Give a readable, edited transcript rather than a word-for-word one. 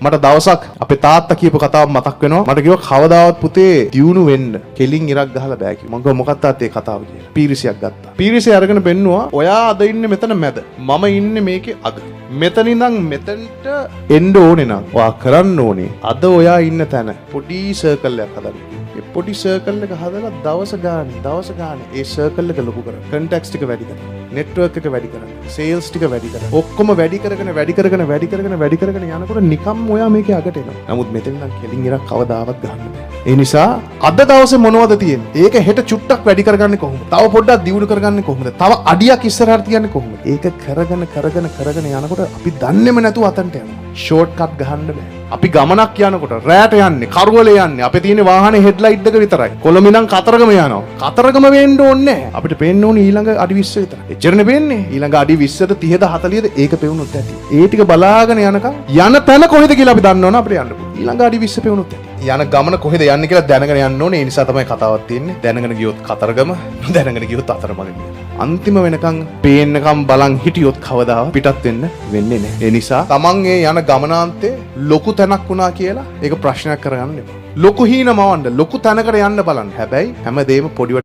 මට දවසක් අපේ තාත්තා කියපු කතාවක් මතක් වෙනවා. මට කිව්වා කවදාවත් පුතේ දියුණු වෙන්න කෙලින් ඉරක් ගහලා බෑ කිව්වා. මම කිව්වා මොකක්ද තාත්තේ කතාව කියලා. පීරිසියක් ගත්තා. පීරිසිය අරගෙන පෙන්නුවා ඔයා අද ඉන්නේ මෙතන මැද. මම ඉන්නේ මේකේ අග. මෙතන ඉඳන් මෙතනට එන්න ඕනේ නම් ඔයා කරන්න ඕනේ අද ඔයා ඉන්න තැන පොඩි සර්කල් එකක් හදන්න. ඒ පොඩි සර්කල් එක හදලා දවස ගානේ ඒ සර්කල් එක ලොකු කරන්න. කන්ටැක්ට්ස් ටික වැඩි කරන්න. නෙට්වර්ක් එක වැඩි කරන්න. සේල්ස් ටික වැඩි කරන්න. ඔක්කොම වැඩි කරගෙන යනකොට නිකම් ඔයා මේකේ අගට එනවා. නමුත් මෙතෙන් නම් කෙලින් ඉරක් කවදාවත් ගහන්න බෑ. ඒ නිසා අද දවසේ මොනවද තියෙන්නේ? ඒක හෙට චුට්ටක් වැඩි කරගන්නේ කොහොමද? තව පොඩ්ඩක් දියුණු කරගන්නේ කොහොමද? තව අඩියක් ඉස්සරහට තියන්නේ කොහොමද? ඒක කරගෙන යනකොට අපි දන්නේම නැතුව අතන්ට යනවා. ෂෝට් කට් ගහන්න බෑ. අපි ගමනක් යනකොට රැට යන්නේ, කරුවලේ යන්නේ. අපේ තියෙන වාහනේ හෙඩ්ලයිට් එක විතරයි. කොළඹ ඉඳන් කතරගම යනවා. කතරගම වෙන්න ඕනේ නැහැ. අපිට පේන්න ඕනේ ඊළඟ අඩි 20 විතර. එච්චරනේ පේන්නේ. ඊළඟ අඩි 20ද 30ද 40ද ඒක පෙවුනොත් ඇති. ඒ ටික බලාගෙන යනකම් යන තැන කොහෙද කියලා අපි දන්නවනේ අපිට යන්න පුළුවන්. ඊළඟ අඩි 20 පෙවුනොත් ඇති. යන ගමන කොහෙද යන්නේ කියලා දැනගෙන යන්න ඕනේ. ඒ නිසා තමයි කතාවක් තියෙන්නේ. දැනගෙන ගියොත් කතරගම, දැනගෙන ගියොත් අතරමඟ කියලා. අන්තිම වෙනකන් පේන්නකම් බලන් හිටියොත් කවදාවත් පිටත් වෙන්නේ නැහැ. ඒ නිසා තමන් ඒ යන ගමනාන්තේ ලොකු තැනක් වුණා කියලා ඒක ප්‍රශ්නයක් කරගන්න එපා. ලොකු හීනමවන්න ලොකු තැනකට යන්න බලන්න. හැබැයි හැමදේම පොඩි